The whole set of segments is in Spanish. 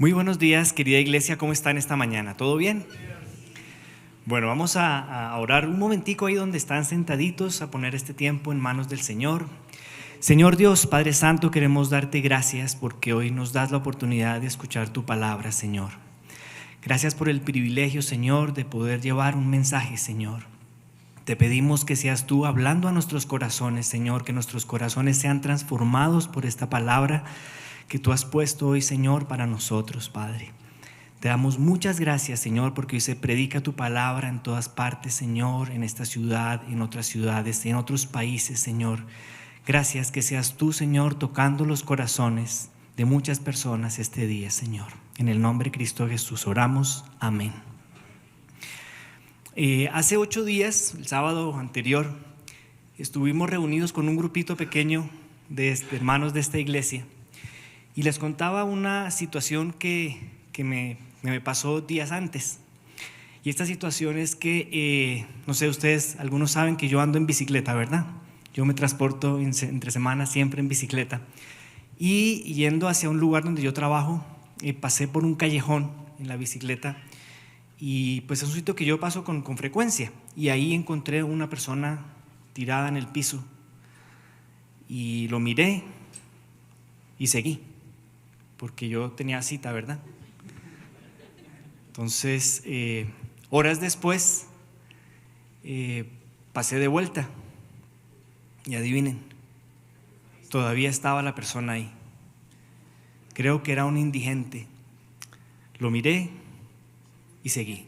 Muy buenos días, querida iglesia, ¿cómo están esta mañana? ¿Todo bien? Bueno, vamos a orar un momentico ahí donde están sentaditos, a poner este tiempo en manos del Señor. Señor Dios, Padre Santo, queremos darte gracias porque hoy nos das la oportunidad de escuchar tu palabra, Señor. Gracias por el privilegio, Señor, de poder llevar un mensaje, Señor. Te pedimos que seas tú hablando a nuestros corazones, Señor, que nuestros corazones sean transformados por esta palabra que tú has puesto hoy, Señor, para nosotros, Padre. Te damos muchas gracias, Señor, porque hoy se predica tu palabra en todas partes, Señor, en esta ciudad, en otras ciudades, en otros países, Señor. Gracias que seas tú, Señor, tocando los corazones de muchas personas este día, Señor. En el nombre de Cristo Jesús oramos. Amén. Hace 8 días, el sábado anterior, estuvimos reunidos con un grupito pequeño de hermanos de esta iglesia y les contaba una situación que me pasó días antes. Y esta situación es que, no sé, ustedes, algunos saben que yo ando en bicicleta, ¿verdad? Yo me transporto entre semanas siempre en bicicleta. Y yendo hacia un lugar donde yo trabajo, pasé por un callejón en la bicicleta. Y pues es un sitio que yo paso con frecuencia. Y ahí encontré una persona tirada en el piso. Y lo miré y seguí, porque yo tenía cita, ¿verdad? Entonces, horas después, pasé de vuelta. Y adivinen, todavía estaba la persona ahí. Creo que era un indigente. Lo miré y seguí.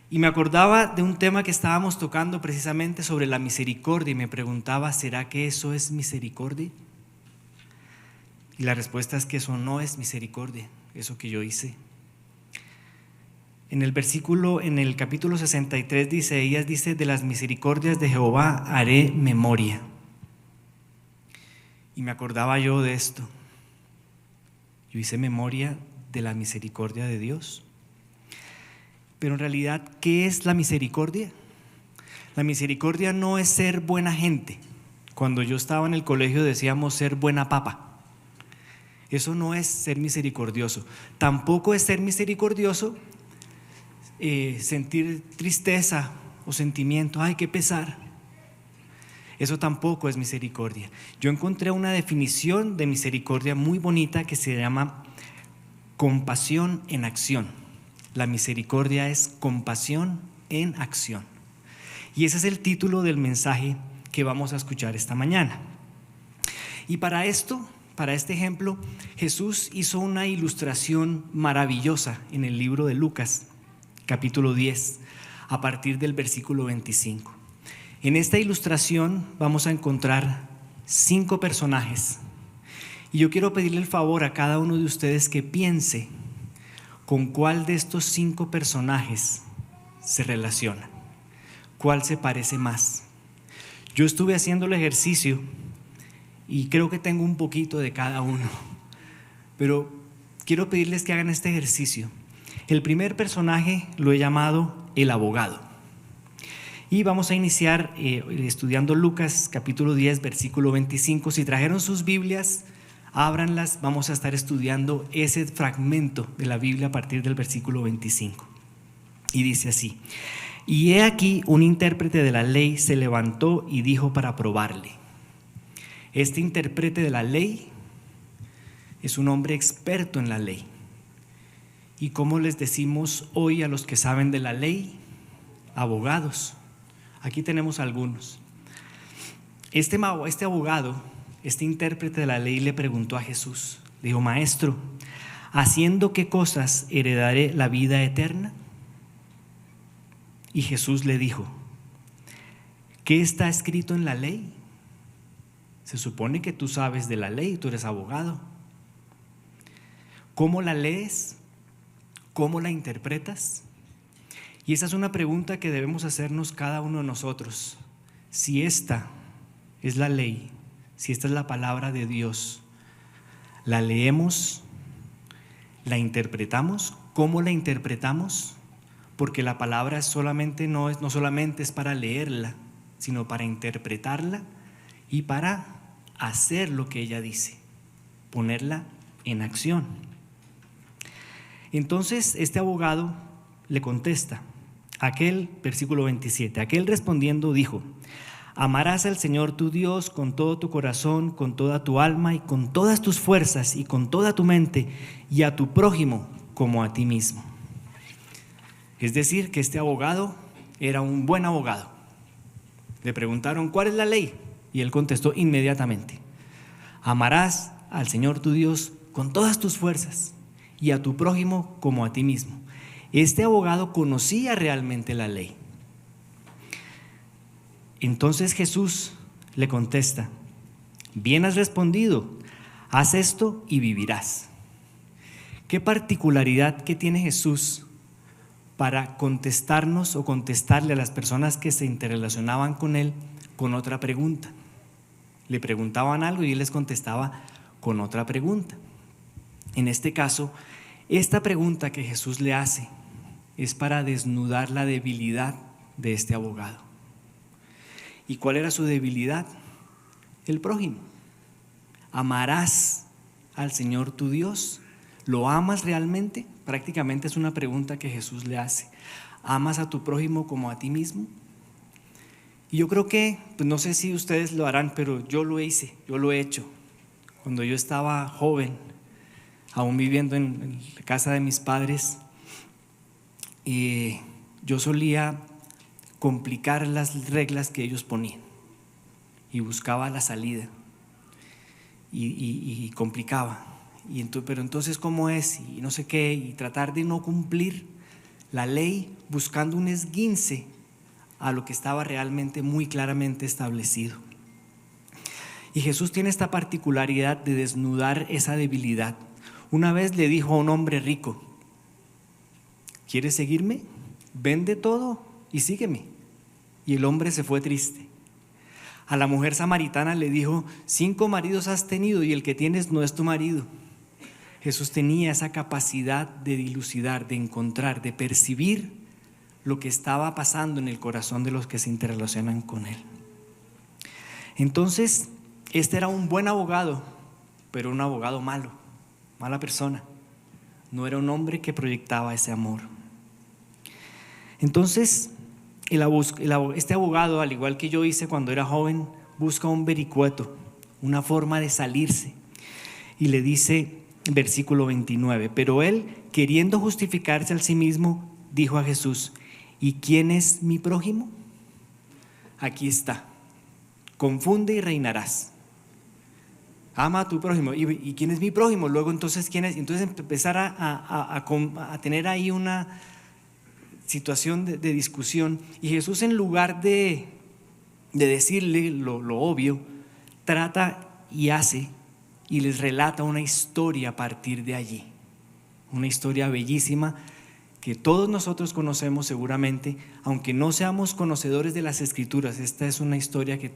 Y me acordaba de un tema que estábamos tocando precisamente sobre la misericordia y me preguntaba, ¿será que eso es misericordia? Y la respuesta es que eso no es misericordia, eso que yo hice. En el capítulo 63 dice, de las misericordias de Jehová haré memoria. Y me acordaba yo de esto. Yo hice memoria de la misericordia de Dios. Pero en realidad, ¿qué es la misericordia? La misericordia no es ser buena gente. Cuando yo estaba en el colegio decíamos ser buena papa. Eso no es ser misericordioso. Tampoco es ser misericordioso sentir tristeza o sentimiento, ay, qué pesar. Eso tampoco es misericordia. Yo encontré una definición de misericordia muy bonita que se llama compasión en acción. La misericordia es compasión en acción. Y ese es el título del mensaje que vamos a escuchar esta mañana. Y para este ejemplo, Jesús hizo una ilustración maravillosa en el libro de Lucas, capítulo 10, a partir del versículo 25. En esta ilustración vamos a encontrar 5 personajes. Y yo quiero pedirle el favor a cada uno de ustedes que piense con cuál de estos 5 personajes se relaciona, cuál se parece más. Yo estuve haciendo el ejercicio y creo que tengo un poquito de cada uno, pero quiero pedirles que hagan este ejercicio. El primer personaje lo he llamado el abogado. Y vamos a iniciar estudiando Lucas capítulo 10, versículo 25. Si trajeron sus Biblias, ábranlas, vamos a estar estudiando ese fragmento de la Biblia a partir del versículo 25. Y dice así: y he aquí un intérprete de la ley se levantó y dijo para probarle. Este intérprete de la ley es un hombre experto en la ley. ¿Y cómo les decimos hoy a los que saben de la ley? Abogados. Aquí tenemos algunos. Este abogado, este intérprete de la ley le preguntó a Jesús, le dijo: Maestro, ¿haciendo qué cosas heredaré la vida eterna? Y Jesús le dijo: ¿qué está escrito en la ley? Se supone que tú sabes de la ley, tú eres abogado. ¿Cómo la lees? ¿Cómo la interpretas? Y esa es una pregunta que debemos hacernos cada uno de nosotros. Si esta es la ley, si esta es la palabra de Dios, ¿la leemos? ¿La interpretamos? ¿Cómo la interpretamos? Porque la palabra no solamente es para leerla, sino para interpretarla y para hacer lo que ella dice, ponerla en acción. Entonces este abogado le contesta, versículo 27, aquel respondiendo dijo: amarás al Señor tu Dios con todo tu corazón, con toda tu alma y con todas tus fuerzas y con toda tu mente, y a tu prójimo como a ti mismo. Es decir, que este abogado era un buen abogado. Le preguntaron: ¿cuál es la ley? Y él contestó inmediatamente: amarás al Señor tu Dios con todas tus fuerzas y a tu prójimo como a ti mismo. Este abogado conocía realmente la ley. Entonces Jesús le contesta: bien has respondido, haz esto y vivirás. ¿Qué particularidad que tiene Jesús para contestarnos o contestarle a las personas que se interrelacionaban con él con otra pregunta? Le preguntaban algo y él les contestaba con otra pregunta. En este caso, esta pregunta que Jesús le hace es para desnudar la debilidad de este abogado. ¿Y cuál era su debilidad? El prójimo. ¿Amarás al Señor tu Dios? ¿Lo amas realmente? Prácticamente es una pregunta que Jesús le hace. ¿Amas a tu prójimo como a ti mismo? Y yo creo que, pues no sé si ustedes lo harán, pero yo lo hice, yo lo he hecho. Cuando yo estaba joven, aún viviendo en la casa de mis padres, yo solía complicar las reglas que ellos ponían y buscaba la salida y complicaba. Pero entonces, ¿cómo es? Y no sé qué, y tratar de no cumplir la ley buscando un esguince a lo que estaba realmente muy claramente establecido. Y Jesús tiene esta particularidad de desnudar esa debilidad. Una vez le dijo a un hombre rico: ¿quieres seguirme? Vende todo y sígueme. Y el hombre se fue triste. A la mujer samaritana le dijo: 5 maridos has tenido y el que tienes no es tu marido. Jesús tenía esa capacidad de dilucidar, de encontrar, de percibir lo que estaba pasando en el corazón de los que se interrelacionan con él. Entonces, este era un buen abogado, pero un abogado malo, mala persona. No era un hombre que proyectaba ese amor. Entonces, este abogado, al igual que yo hice cuando era joven, busca un vericueto, una forma de salirse. Y le dice, versículo 29, pero él, queriendo justificarse a sí mismo, dijo a Jesús: ¿y quién es mi prójimo? Aquí está: confunde y reinarás. Ama a tu prójimo. ¿Y quién es mi prójimo? Luego entonces, ¿quién es? Entonces empezar a tener ahí una situación de discusión. Y Jesús, en lugar de decirle lo obvio, trata y hace y les relata una historia a partir de allí. Una historia bellísima que todos nosotros conocemos seguramente, aunque no seamos conocedores de las Escrituras. Esta es una historia que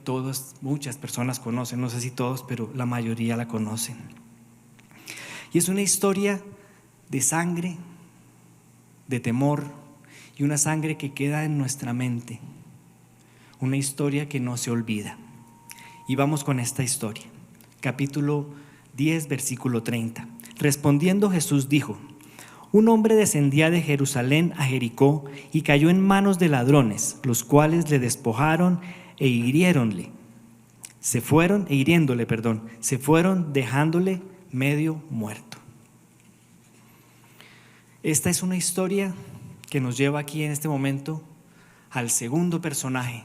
muchas personas conocen, no sé si todos, pero la mayoría la conocen. Y es una historia de sangre, de temor, y una sangre que queda en nuestra mente. Una historia que no se olvida. Y vamos con esta historia. Capítulo 10, versículo 30. Respondiendo Jesús dijo: un hombre descendía de Jerusalén a Jericó y cayó en manos de ladrones, los cuales le despojaron e hiriéndole, se fueron dejándole medio muerto. Esta es una historia que nos lleva aquí en este momento al segundo personaje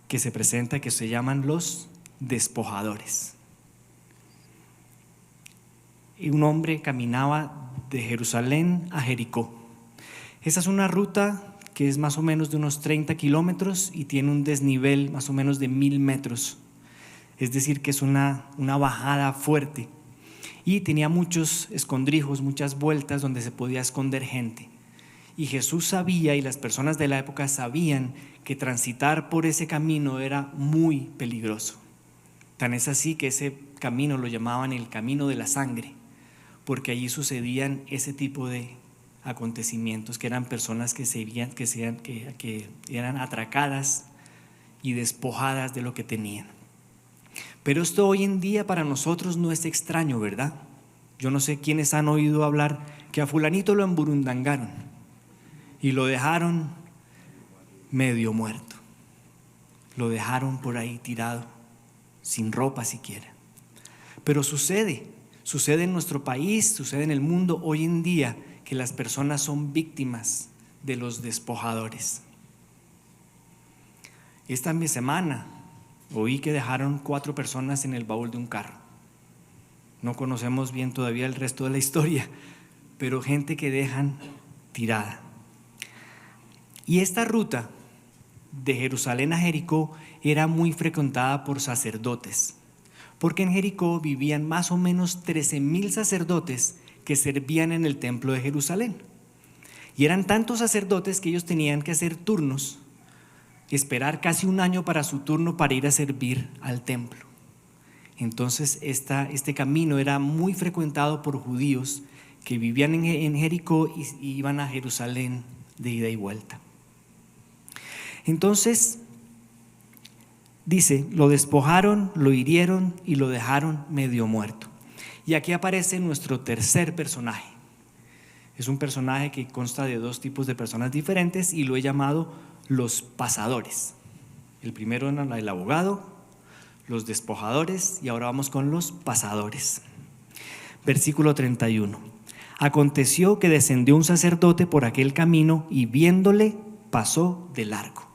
que se presenta, que se llaman los despojadores. Y un hombre caminaba de Jerusalén a Jericó. Esa es una ruta que es más o menos de unos 30 kilómetros y tiene un desnivel más o menos de 1000 metros. Es decir, que es una bajada fuerte. Y tenía muchos escondrijos, muchas vueltas donde se podía esconder gente. Y Jesús sabía, y las personas de la época sabían, que transitar por ese camino era muy peligroso. Tan es así que ese camino lo llamaban el camino de la sangre, porque allí sucedían ese tipo de acontecimientos, que eran personas que eran atracadas y despojadas de lo que tenían. Pero esto hoy en día para nosotros no es extraño, ¿verdad? Yo no sé quiénes han oído hablar que a fulanito lo emburundangaron y lo dejaron medio muerto. Lo dejaron por ahí tirado, sin ropa siquiera. Pero sucede en nuestro país, sucede en el mundo hoy en día que las personas son víctimas de los despojadores. Esta semana oí que dejaron 4 personas en el baúl de un carro. No conocemos bien todavía el resto de la historia, pero gente que dejan tirada. Y esta ruta de Jerusalén a Jericó era muy frecuentada por sacerdotes, porque en Jericó vivían más o menos 13,000 sacerdotes que servían en el templo de Jerusalén. Y eran tantos sacerdotes que ellos tenían que hacer turnos, esperar casi un año para su turno para ir a servir al templo. Entonces este camino era muy frecuentado por judíos que vivían en Jericó y iban a Jerusalén de ida y vuelta. Entonces dice, lo despojaron, lo hirieron y lo dejaron medio muerto. Y aquí aparece nuestro tercer personaje. Es un personaje que consta de 2 tipos de personas diferentes y lo he llamado los pasadores. El primero era el abogado, los despojadores, y ahora vamos con los pasadores. Versículo 31. Aconteció que descendió un sacerdote por aquel camino y viéndole pasó de largo.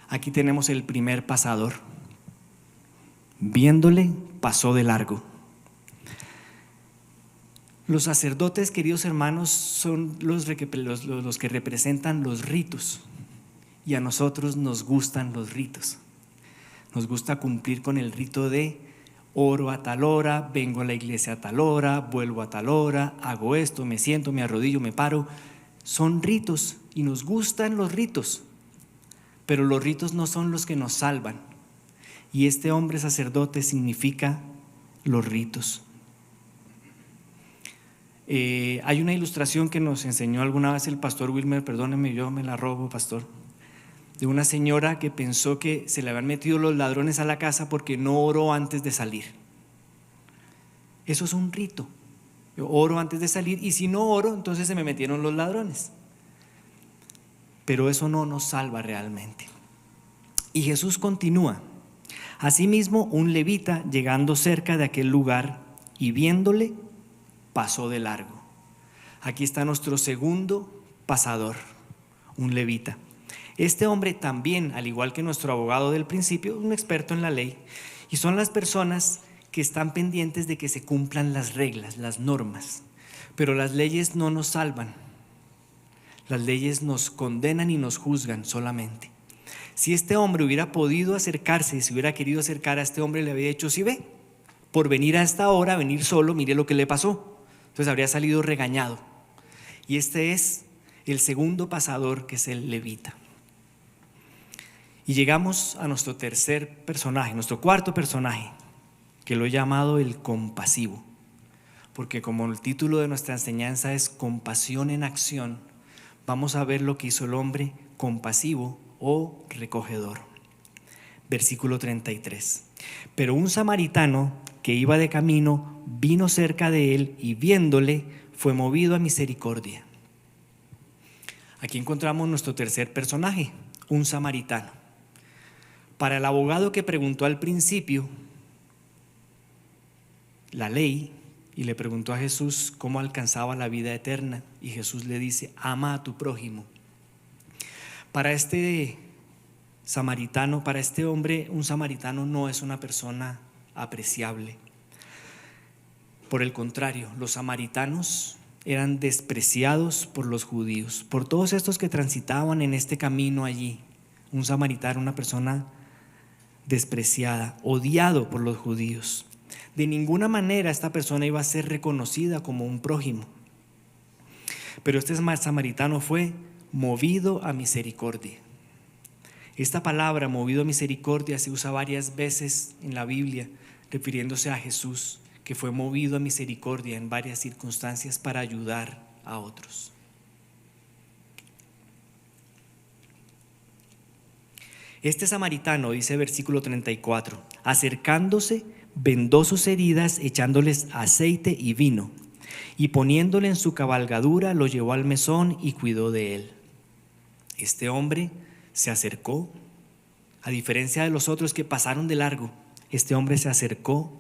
Aquí tenemos el primer pasador. Viéndole pasó de largo. Los sacerdotes, queridos hermanos, son los que representan los ritos, y a nosotros nos gustan los ritos. Nos gusta cumplir con el rito de oro a tal hora, vengo a la iglesia a tal hora, vuelvo a tal hora, hago esto, me siento, me arrodillo, me paro. Son ritos y nos gustan los ritos, pero los ritos no son los que nos salvan. Y este hombre sacerdote significa los ritos. Hay una ilustración que nos enseñó alguna vez el pastor Wilmer, perdóneme, yo me la robo, pastor, de una señora que pensó que se le habían metido los ladrones a la casa porque no oró antes de salir. Eso es un rito. Yo oro antes de salir y si no oro, entonces se me metieron los ladrones. Pero eso no nos salva realmente. Y Jesús continúa. Asimismo, un levita, llegando cerca de aquel lugar y viéndole, pasó de largo. Aquí está nuestro segundo pasador, un levita. Este hombre también, al igual que nuestro abogado del principio, un experto en la ley, y son las personas que están pendientes de que se cumplan las reglas, las normas. Pero las leyes no nos salvan. Las leyes nos condenan y nos juzgan solamente. Si este hombre hubiera podido acercarse, si hubiera querido acercar a este hombre, le había dicho, sí ve, por venir a esta hora, venir solo, mire lo que le pasó. Entonces habría salido regañado. Y este es el segundo pasador, que es el levita. Y llegamos a nuestro tercer personaje, nuestro cuarto personaje, que lo he llamado el compasivo, porque como el título de nuestra enseñanza es compasión en acción, vamos a ver lo que hizo el hombre compasivo o recogedor. Versículo 33. Pero un samaritano que iba de camino vino cerca de él y viéndole fue movido a misericordia. Aquí encontramos nuestro tercer personaje, un samaritano. Para el abogado que preguntó al principio la ley y le preguntó a Jesús cómo alcanzaba la vida eterna, y Jesús le dice, ama a tu prójimo. Para este samaritano, para este hombre, un samaritano no es una persona apreciable. Por el contrario, los samaritanos eran despreciados por los judíos, por todos estos que transitaban en este camino allí. Un samaritano, una persona despreciada, odiado por los judíos. De ninguna manera esta persona iba a ser reconocida como un prójimo. Pero este samaritano fue movido a misericordia. Esta palabra, movido a misericordia, se usa varias veces en la Biblia, refiriéndose a Jesús, que fue movido a misericordia en varias circunstancias para ayudar a otros. Este samaritano, dice versículo 34, acercándose, vendó sus heridas, echándoles aceite y vino, y poniéndole en su cabalgadura, lo llevó al mesón y cuidó de él. Este hombre se acercó, a diferencia de los otros que pasaron de largo. Este hombre se acercó,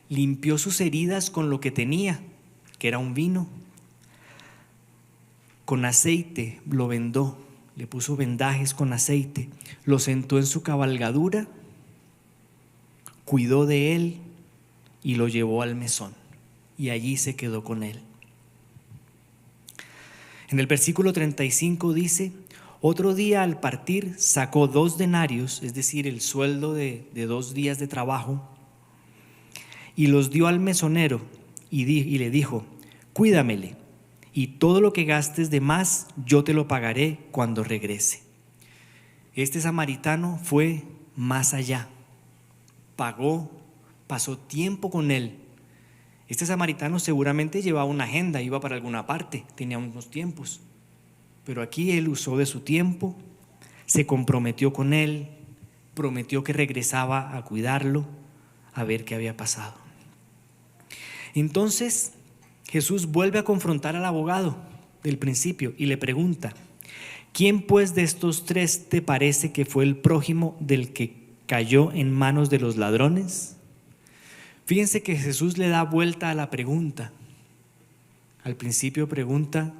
limpió sus heridas con lo que tenía, que era un vino. Con aceite lo vendó, le puso vendajes con aceite, lo sentó en su cabalgadura, cuidó de él y lo llevó al mesón. Y allí se quedó con él. En el versículo 35 dice: otro día al partir sacó 2 denarios, es decir, el sueldo de 2 días de trabajo, y los dio al mesonero y le dijo: cuídamele, y todo lo que gastes de más yo te lo pagaré cuando regrese. Este samaritano fue más allá, pagó, pasó tiempo con él. Este samaritano seguramente llevaba una agenda, iba para alguna parte, tenía unos tiempos. Pero aquí él usó de su tiempo, se comprometió con él, prometió que regresaba a cuidarlo, a ver qué había pasado. Entonces Jesús vuelve a confrontar al abogado del principio y le pregunta: ¿quién pues de estos 3 te parece que fue el prójimo del que cayó en manos de los ladrones? Fíjense que Jesús le da vuelta a la pregunta. Al principio pregunta: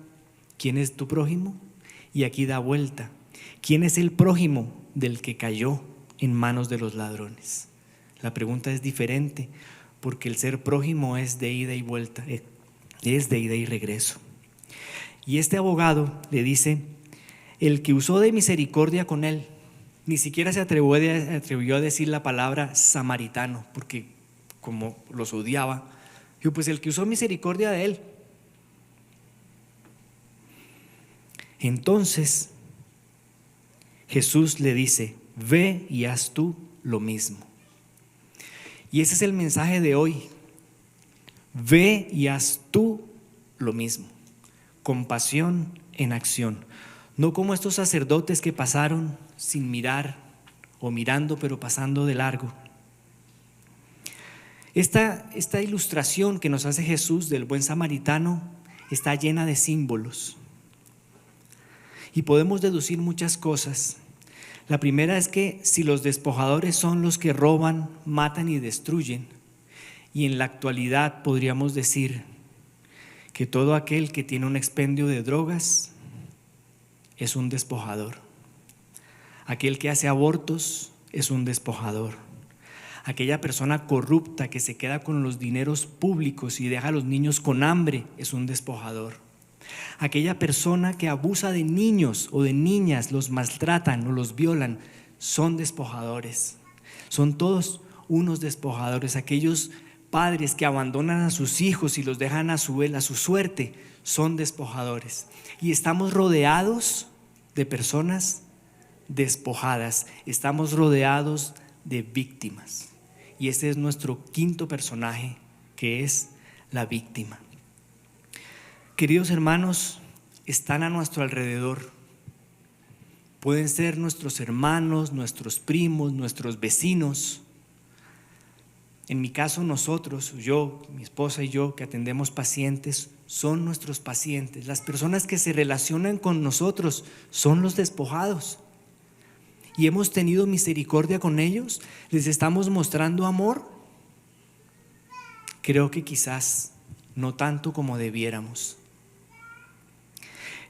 ¿quién es tu prójimo? Y aquí da vuelta: ¿quién es el prójimo del que cayó en manos de los ladrones? La pregunta es diferente, porque el ser prójimo es de ida y vuelta, es de ida y regreso. Y este abogado le dice: el que usó de misericordia con él. Ni siquiera se atrevió a decir la palabra samaritano, porque como los odiaba, dijo: pues el que usó misericordia de él. Entonces Jesús le dice: ve y haz tú lo mismo. Y ese es el mensaje de hoy. Ve y haz tú lo mismo. Compasión en acción. No como estos sacerdotes que pasaron sin mirar, o mirando pero pasando de largo. Esta ilustración que nos hace Jesús del buen samaritano está llena de símbolos. Y podemos deducir muchas cosas. La primera es que si los despojadores son los que roban, matan y destruyen, y en la actualidad podríamos decir que todo aquel que tiene un expendio de drogas es un despojador. Aquel que hace abortos es un despojador. Aquella persona corrupta que se queda con los dineros públicos y deja a los niños con hambre es un despojador. Aquella persona que abusa de niños o de niñas, los maltratan o los violan, son despojadores. Son todos unos despojadores. Aquellos padres que abandonan a sus hijos y los dejan a su suerte, son despojadores. Y estamos rodeados de personas despojadas. Estamos rodeados de víctimas. Y ese es nuestro quinto personaje, que es la víctima. Queridos hermanos, están a nuestro alrededor. Pueden ser nuestros hermanos, nuestros primos, nuestros vecinos. En mi caso, nosotros, yo, mi esposa y yo, que atendemos pacientes, son nuestros pacientes. Las personas que se relacionan con nosotros son los despojados. Y hemos tenido misericordia con ellos. ¿Les estamos mostrando amor? Creo que quizás no tanto como debiéramos.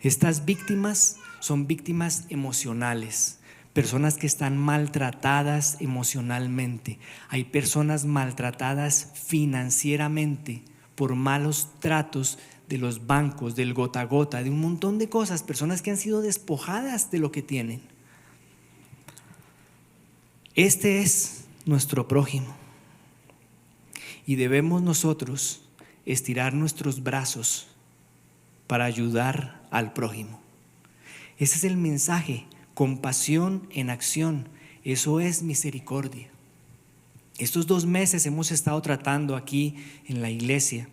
Estas víctimas son víctimas emocionales, personas que están maltratadas emocionalmente. Hay personas maltratadas financieramente por malos tratos de los bancos, del gota a gota, de un montón de cosas, personas que han sido despojadas de lo que tienen. Este es nuestro prójimo y debemos nosotros estirar nuestros brazos para ayudar al prójimo. Ese es el mensaje: compasión en acción. Eso es misericordia. Estos 2 meses hemos estado tratando aquí en la iglesia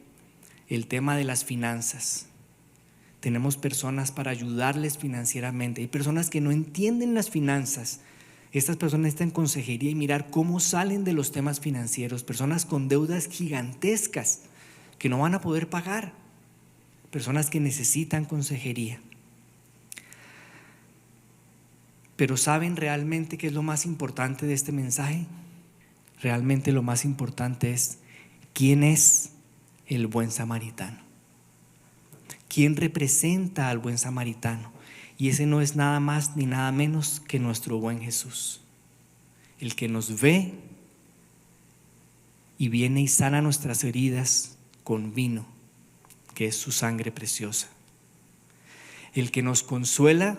el tema de las finanzas. Tenemos personas para ayudarles financieramente. Hay personas que no entienden las finanzas, Estas personas necesitan consejería y mirar cómo salen de los temas financieros. Personas con deudas gigantescas que no van a poder pagar. Personas que necesitan consejería. Pero ¿saben realmente qué es lo más importante de este mensaje? Realmente lo más importante es ¿quién es el buen samaritano? ¿Quién representa al buen samaritano? Y ese no es nada más ni nada menos que nuestro buen Jesús, el que nos ve y viene y sana nuestras heridas con vino, que es su sangre preciosa. El que nos consuela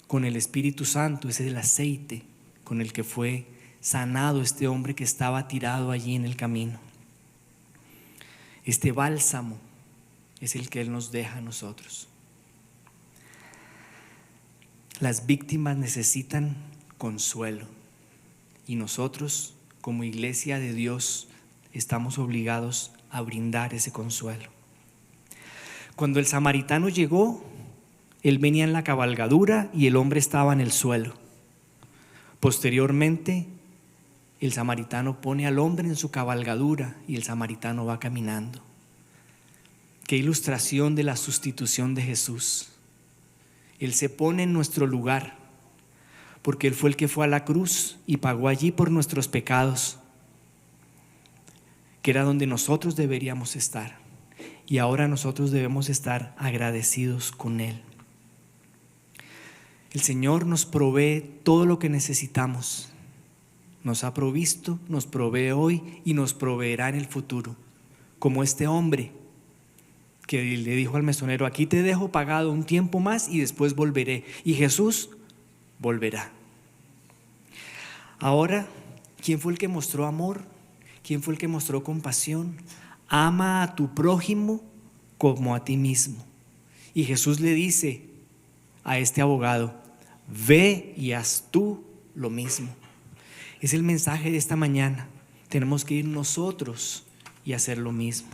con el Espíritu Santo es el aceite con el que fue sanado este hombre que estaba tirado allí en el camino. Este bálsamo es el que Él nos deja a nosotros. Las víctimas necesitan consuelo y nosotros, como iglesia de Dios, estamos obligados a brindar ese consuelo. Cuando el samaritano llegó, él venía en la cabalgadura y el hombre estaba en el suelo. Posteriormente, el samaritano pone al hombre en su cabalgadura y el samaritano va caminando. Qué ilustración de la sustitución de Jesús. Él se pone en nuestro lugar, porque Él fue el que fue a la cruz y pagó allí por nuestros pecados, que era donde nosotros deberíamos estar. Y ahora nosotros debemos estar agradecidos con Él. El Señor nos provee todo lo que necesitamos. Nos ha provisto, nos provee hoy y nos proveerá en el futuro. Como este hombre que le dijo al mesonero: aquí te dejo pagado un tiempo más y después volveré. Y Jesús volverá. Ahora, ¿quién fue el que mostró amor? ¿Quién fue el que mostró compasión? Ama a tu prójimo como a ti mismo. Y Jesús le dice a este abogado: ve y haz tú lo mismo. Es el mensaje de esta mañana. Tenemos que ir nosotros y hacer lo mismo.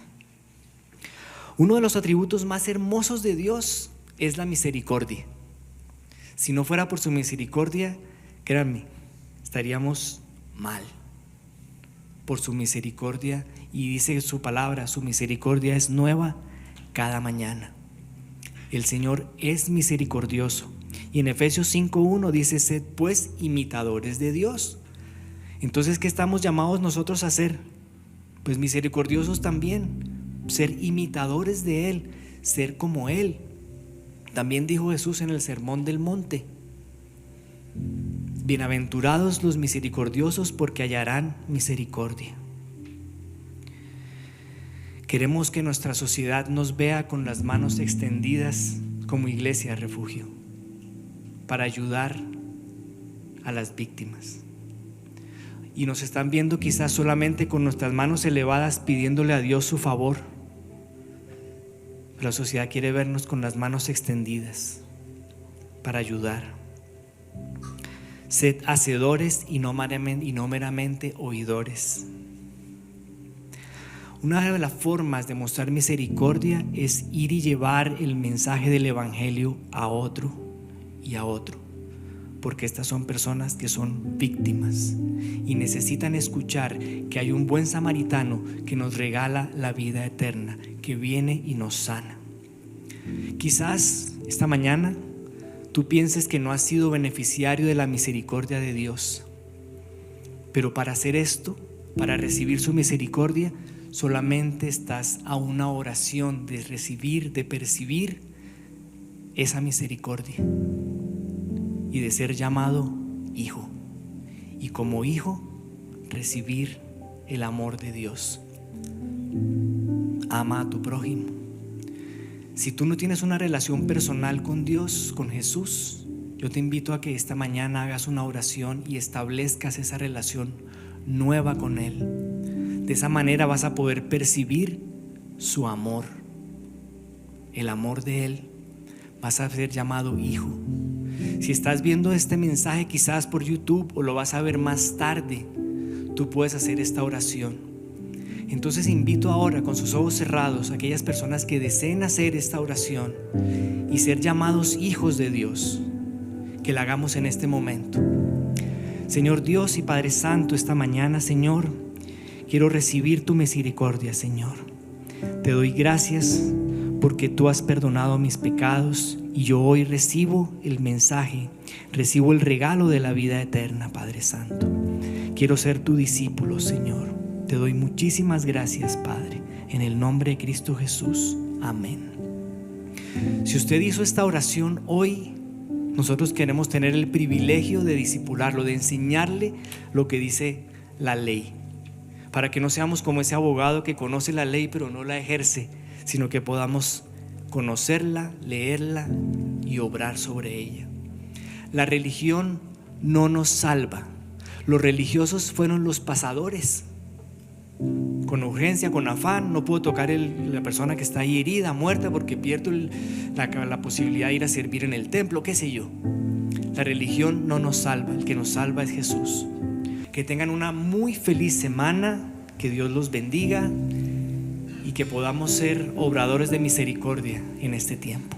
Uno de los atributos más hermosos de Dios es la misericordia. Si no fuera por su misericordia, créanme, estaríamos mal. Por su misericordia, y dice su palabra, su misericordia es nueva cada mañana. El Señor es misericordioso. Y en Efesios 5:1 dice: sed pues imitadores de Dios. Entonces, ¿qué estamos llamados nosotros a hacer? Pues misericordiosos también, ser imitadores de Él, ser como Él. También dijo Jesús en el Sermón del Monte: bienaventurados los misericordiosos, porque hallarán misericordia. Queremos que nuestra sociedad nos vea con las manos extendidas como iglesia refugio, para ayudar a las víctimas. Y nos están viendo quizás solamente con nuestras manos elevadas pidiéndole a Dios su favor. Pero la sociedad quiere vernos con las manos extendidas para ayudar. Sed hacedores y no meramente oidores. Una de las formas de mostrar misericordia es ir y llevar el mensaje del Evangelio a otro y a otro, porque estas son personas que son víctimas y necesitan escuchar que hay un buen samaritano que nos regala la vida eterna, que viene y nos sana. Quizás esta mañana tú pienses que no has sido beneficiario de la misericordia de Dios, pero para hacer esto, para recibir su misericordia, solamente estás a una oración de recibir, de percibir esa misericordia y de ser llamado hijo, y como hijo recibir el amor de Dios. Ama a tu prójimo. Si tú no tienes una relación personal con Dios, con Jesús, yo te invito a que esta mañana hagas una oración y establezcas esa relación nueva con Él. De esa manera vas a poder percibir su amor, el amor de Él. Vas a ser llamado hijo. Si estás viendo este mensaje quizás por YouTube o lo vas a ver más tarde, tú puedes hacer esta oración. Entonces invito ahora, con sus ojos cerrados, a aquellas personas que deseen hacer esta oración y ser llamados hijos de Dios, que la hagamos en este momento. Señor Dios y Padre Santo, esta mañana, Señor, quiero recibir tu misericordia, Señor. Te doy gracias porque tú has perdonado mis pecados y yo hoy recibo el mensaje, recibo el regalo de la vida eterna, Padre Santo. Quiero ser tu discípulo, Señor. Te doy muchísimas gracias, Padre, en el nombre de Cristo Jesús. Amén. Si usted hizo esta oración hoy, nosotros queremos tener el privilegio de discipularlo, de enseñarle lo que dice la ley, para que no seamos como ese abogado que conoce la ley pero no la ejerce, sino que podamos conocerla, leerla y obrar sobre ella. La religión no nos salva. Los religiosos fueron los pasadores. Con urgencia, con afán, no puedo tocar la persona que está ahí herida, muerta, porque pierdo la posibilidad de ir a servir en el templo, qué sé yo. La religión no nos salva, el que nos salva es Jesús. Que tengan una muy feliz semana, que Dios los bendiga y que podamos ser obradores de misericordia en este tiempo.